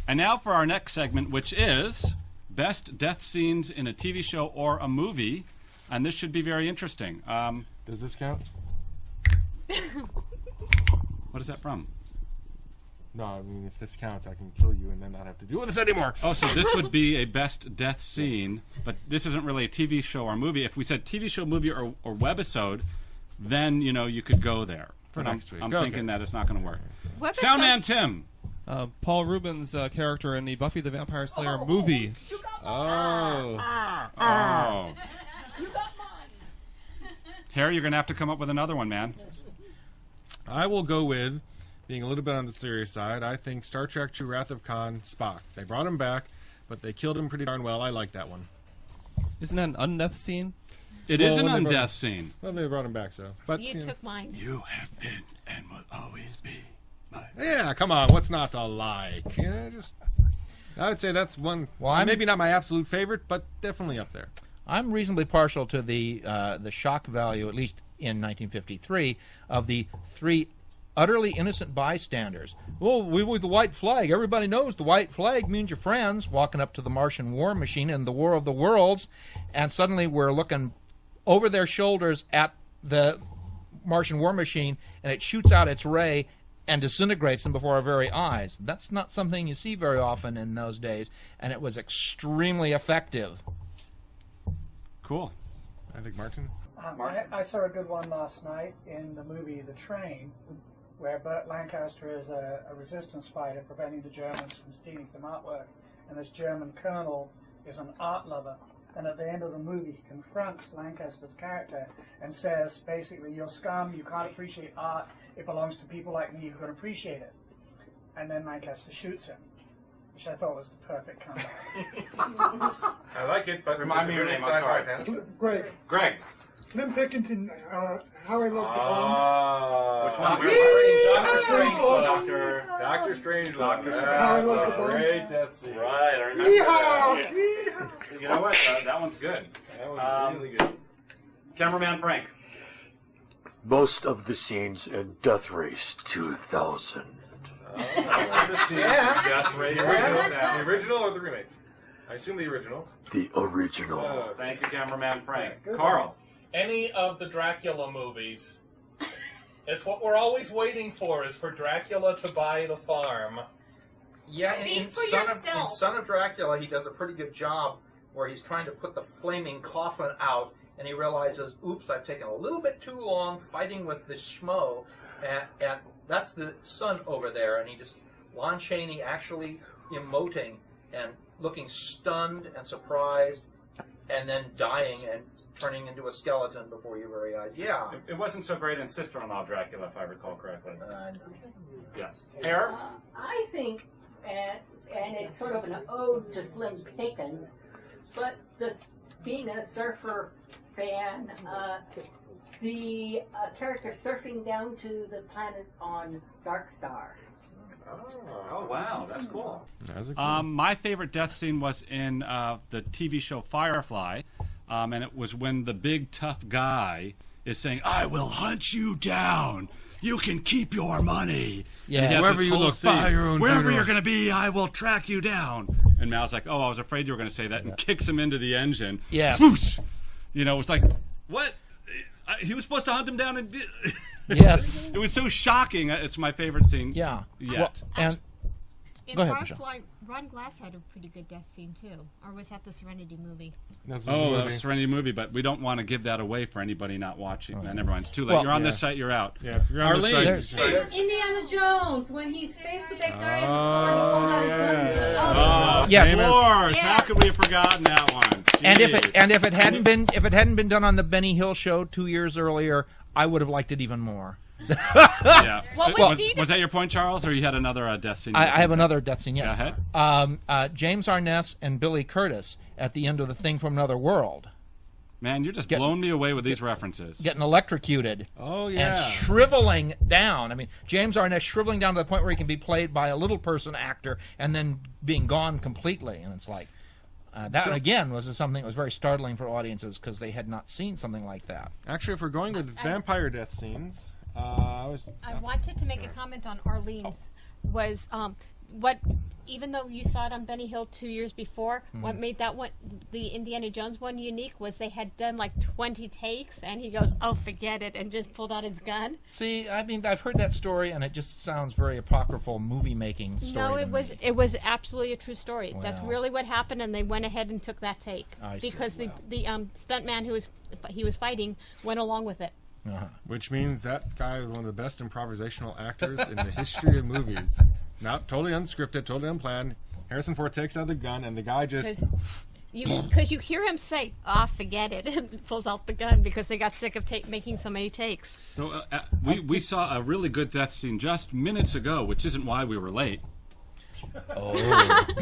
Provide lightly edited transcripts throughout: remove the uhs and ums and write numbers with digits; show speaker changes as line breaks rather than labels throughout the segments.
And now for our next segment, which is Best Death Scenes in a TV Show or a Movie. And this should be very interesting.
Does this count?
What is that from?
No, I mean, if this counts, I can kill you and then not have to deal with this anymore.
Oh, so this would be a best death scene, but this isn't really a TV show or movie. If we said TV show, movie, or webisode, then, you know, you could go there.
For next week.
I'm thinking that it's not going to work.
Webisode-
Soundman Tim.
Paul Rubin's character in the Buffy the Vampire Slayer movie.
You got
Oh.
mine. You got mine.
Harry, you're going to have to come up with another one, man.
I will go with, being a little bit on the serious side, I think Star Trek II Wrath of Khan, Spock. They brought him back, but they killed him pretty darn well. I like that one.
Isn't that an undeath scene?
It is an undeath scene.
Well, they brought him back, so. But,
You took mine.
You have been and will always be mine.
Yeah, come on. What's not to like? I would say that's one.
Well,
maybe not my absolute favorite, but definitely up there.
I'm reasonably partial to the shock value, at least in 1953, of the three utterly innocent bystanders. Oh, we with the white flag. Everybody knows the white flag means your friends. Walking up to the Martian war machine in the War of the Worlds, and suddenly we're looking over their shoulders at the Martian war machine, and it shoots out its ray and disintegrates them before our very eyes. That's not something you see very often in those days, and it was extremely effective.
Cool.
I think Martin.
I saw a good one last night in the movie The Train, where Burt Lancaster is a resistance fighter preventing the Germans from stealing some artwork, and this German colonel is an art lover. And at the end of the movie, he confronts Lancaster's character and says, basically, you're scum, you can't appreciate art, it belongs to people like me who can appreciate it. And then Lancaster shoots him, which I thought was the perfect comeback.
I like it, but
remind me your name. I'm sorry.
Greg.
Greg.
Lynn Pickinton, How I Love
Which one?
Doctor Strange.
How I Love the Bomb.
Great death scene.
Right, I remember that.
Yeehaw!
You know what? That one's good.
That was really good.
Cameraman Frank.
Most of the scenes in Death Race 2000.
Death Race.
The original or the remake? I assume the original.
The original.
Thank you, Cameraman Frank. Carl.
Any of the Dracula movies. It's what we're always waiting for, is for Dracula to buy the farm.
Yeah,
Speak
in
for
in Son of Dracula, he does a pretty good job where he's trying to put the flaming coffin out, and he realizes, oops, I've taken a little bit too long fighting with this schmo, and that's the son over there, and he just, Lon Chaney actually emoting and looking stunned and surprised, and then dying and turning into a skeleton before your very eyes. Yeah.
It wasn't so great in Sister-in-Law Dracula, if I recall correctly. Yes. Hair?
I think, and it's sort of an ode to Slim Pickens, but being a surfer fan, the character surfing down to the planet on Dark Star.
Oh, wow, that's cool.
That's a cool.
My favorite death scene was in the TV show Firefly, and it was when the big tough guy is saying, "I will hunt you down. You can keep your money."
Yeah.
Wherever you look, buy your own
Wherever
funeral.
you're going to be, I will track you down. And Mal's like, "Oh, I was afraid you were going to say that," and kicks him into the engine.
Yeah.
Whoosh! You know, it's like, what? He was supposed to hunt him down and.
Yes.
It was so shocking. It's my favorite scene.
Yeah.
Yet.
Well, and
In
Go ahead,
Firefly, Ron Glass had a pretty good death scene too, or was that the Serenity movie?
That's a
Oh,
movie.
that was a Serenity movie, but we don't want to give that away for anybody not watching.
Oh.
Never mind, it's too late.
Well,
you're on
yeah.
this site, you're out.
Yeah, if you're on the
Arlene.
site,
Indiana Jones, when he's faced with that guy
Oh,
and he pulls out his gun.
Oh,
Yes.
of course. How could we have forgotten that one?
And if
Jeez.
it hadn't been done on the Benny Hill show 2 years earlier, I would have liked it even more.
Yeah.
What
Was that your point, Charles, or you had another death scene?
I have another death scene. Yes.
Go ahead.
James Arness and Billy Curtis at the end of The Thing from Another World,
Man, you're just blowing me away with these references.
getting electrocuted.
Oh,
And
yeah.
shriveling down. I mean, James Arness shriveling down to the point where he can be played by a little person actor and then being gone completely. And it's like, that again was something that was very startling for audiences because they had not seen something like that.
Actually, if we're going with vampire death scenes, I
I wanted to make a comment on Arlene's. Was what, even though you saw it on Benny Hill 2 years before, what made that one, the Indiana Jones one, unique was they had done like 20 takes, and he goes, "Oh, forget it," and just pulled out his gun.
See, I mean, I've heard that story, and it just sounds very apapocryphal movie-making story.
No, it was absolutely a true story.
Wow.
That's really what happened, and they went ahead and took that take because the stuntman who was fighting went along with it.
Which means that guy was one of the best improvisational actors in the history of movies. Not totally unscripted, totally unplanned. Harrison Ford takes out the gun, and the guy just...
Because you hear him say, "Ah, forget it," and pulls out the gun because they got sick of making so many takes.
So we saw a really good death scene just minutes ago, which isn't why we were late.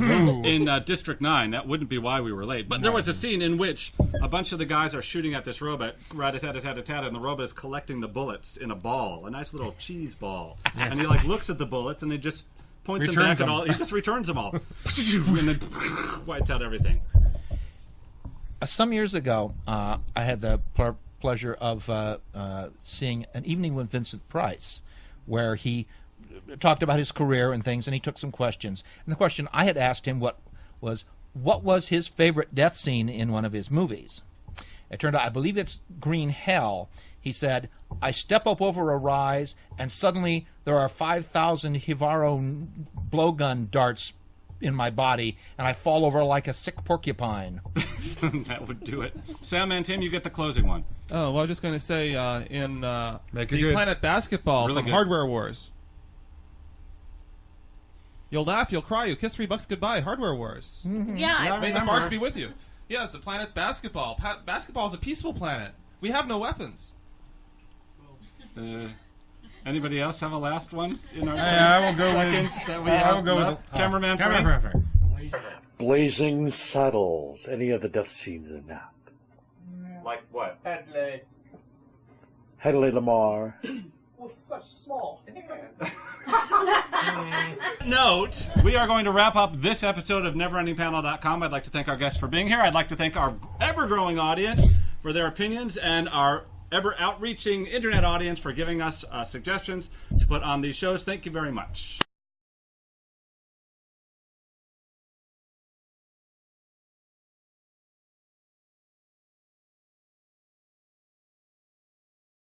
In District 9, that wouldn't be why we were late. But there was a scene in which a bunch of the guys are shooting at this robot, rat-a-tat-a-tat-a-tat, and the robot is collecting the bullets in a ball, a nice little cheese ball. Yes. And he looks at the bullets, and he just points them back at all. He just returns them all. And then wipes out everything.
Some years ago, I had the pleasure of seeing An Evening with Vincent Price, where he talked about his career and things, and he took some questions. And the question I had asked him what was his favorite death scene in one of his movies. It turned out, I believe it's Green Hell. He said, "I step up over a rise, and suddenly there are 5,000 Hivaro blowgun darts in my body, and I fall over like a sick porcupine."
That would do it. Sam and Tim, you get the closing one.
Oh, well, I was just going to say in the
good.
Planet Basketball
Really
from
good.
Hardware Wars. You'll laugh, you'll cry, you kiss $3 goodbye. Hardware Wars.
Yeah,
May the force be with you. Yes, the planet Basketball. Basketball is a peaceful planet. We have no weapons.
Anybody else have a last one in our
I will go
seconds
with...
that we have?
I will go with...
Cameraman Frank?
Blazing Saddles. Any of the death scenes in that?
Like what?
Hedley Lamar.
With such small hands.
Note, we are going to wrap up this episode of NeverEndingPanel.com. I'd like to thank our guests for being here. I'd like to thank our ever-growing audience for their opinions, and our ever-outreaching internet audience for giving us suggestions to put on these shows. Thank you very much.